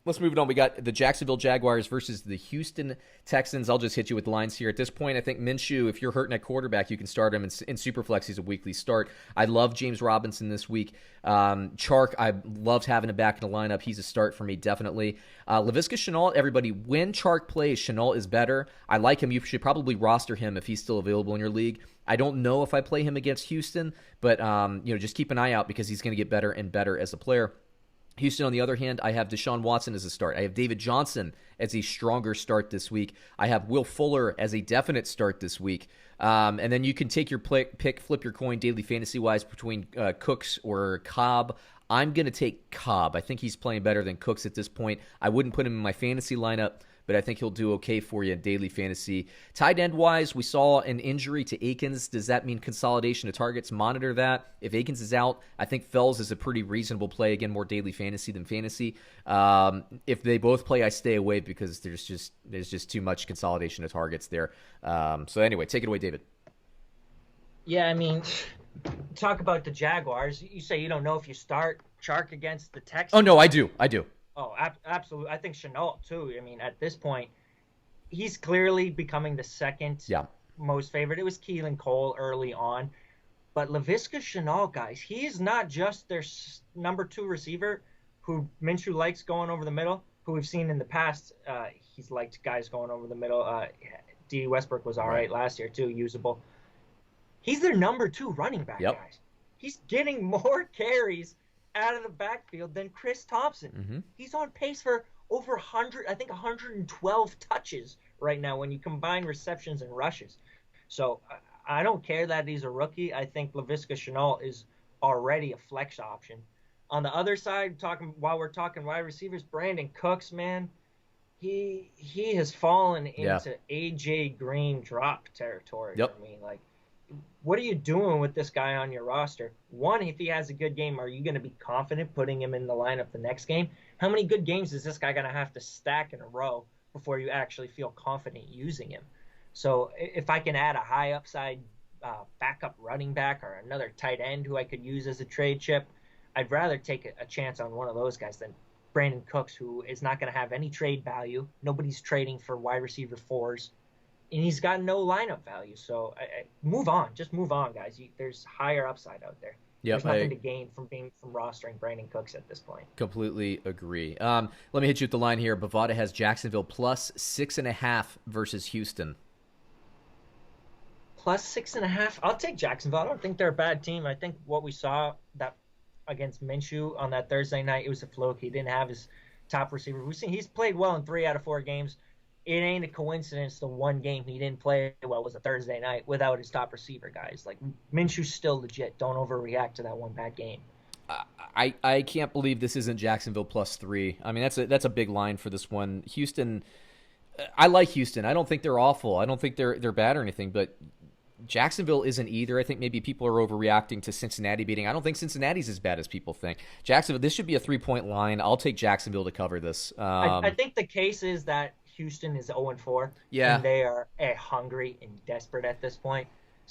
Let's move it on. We got the Jacksonville Jaguars versus the Houston Texans. I'll just hit you with lines here. At this point, I think Minshew, if you're hurting at quarterback, you can start him in Superflex. He's a weekly start. I love James Robinson this week. Chark, I loved having him back in the lineup. He's a start for me, definitely. Laviska Shenault, everybody, when Chark plays, Shenault is better. I like him. You should probably roster him if he's still available in your league. I don't know if I play him against Houston, but just keep an eye out because he's going to get better and better as a player. Houston, on the other hand, I have Deshaun Watson as a start. I have David Johnson as a stronger start this week. I have Will Fuller as a definite start this week. And then you can take your pick, flip your coin daily fantasy-wise between Cooks or Cobb. I'm going to take Cobb. I think he's playing better than Cooks at this point. I wouldn't put him in my fantasy lineup, but I think he'll do okay for you in daily fantasy. Tight end-wise, we saw an injury to Akins. Does that mean consolidation of targets? Monitor that. If Akins is out, I think Fells is a pretty reasonable play. Again, more daily fantasy than fantasy. If they both play, I stay away because there's just too much consolidation of targets there. So anyway, take it away, David. Yeah, I mean, talk about the Jaguars. You say you don't know if you start Chark against the Texans. Oh, no, I do. Oh, absolutely. I think Shenault, too. I mean, at this point, he's clearly becoming the second most favorite. It was Keelan Cole early on. But Laviska Shenault, guys, he is not just their number 2 receiver who Minshew likes going over the middle, who we've seen in the past. He's liked guys going over the middle. D. Westbrook was all right last year, too, usable. He's their number 2 running back, guys. He's getting more carries out of the backfield than Chris Thompson. Mm-hmm. He's on pace for over 112 touches right now when you combine receptions and rushes. So I don't care that he's a rookie. I think Laviska Shenault is already a flex option. On the other side, while we're talking wide receivers, Brandon Cooks, man, he has fallen into AJ Green drop territory. I mean, like, what are you doing with this guy on your roster? One, if he has a good game, are you going to be confident putting him in the lineup the next game? How many good games is this guy going to have to stack in a row before you actually feel confident using him? So if I can add a high upside backup running back or another tight end who I could use as a trade chip, I'd rather take a chance on one of those guys than Brandon Cooks, who is not going to have any trade value. Nobody's trading for wide receiver 4s. And he's got no lineup value. So move on. Just move on, guys. There's higher upside out there. There's nothing to gain from rostering Brandon Cooks at this point. Completely agree. Let me hit you with the line here. Bovada has Jacksonville plus 6.5 versus Houston. Plus 6.5. I'll take Jacksonville. I don't think they're a bad team. I think what we saw that against Minshew on that Thursday night, it was a fluke. He didn't have his top receiver. He's played well in 3 out of 4 games. It ain't a coincidence the one game he didn't play well was a Thursday night without his top receiver, guys. Like, Minshew's still legit. Don't overreact to that one bad game. I can't believe this isn't Jacksonville plus 3. I mean, that's a big line for this one. Houston, I like Houston. I don't think they're awful. I don't think they're bad or anything, but Jacksonville isn't either. I think maybe people are overreacting to Cincinnati beating. I don't think Cincinnati's as bad as people think. Jacksonville, this should be a 3-point line. I'll take Jacksonville to cover this. I think the case is that Houston is 0-4. Yeah. And they are hungry and desperate at this point.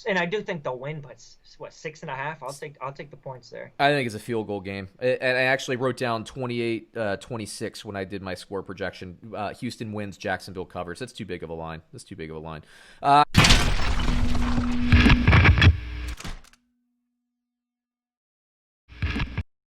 And I do think they'll win, but 6.5? I'll take the points there. I think it's a field goal game. And I actually wrote down 28-26 when I did my score projection. Houston wins, Jacksonville covers. That's too big of a line.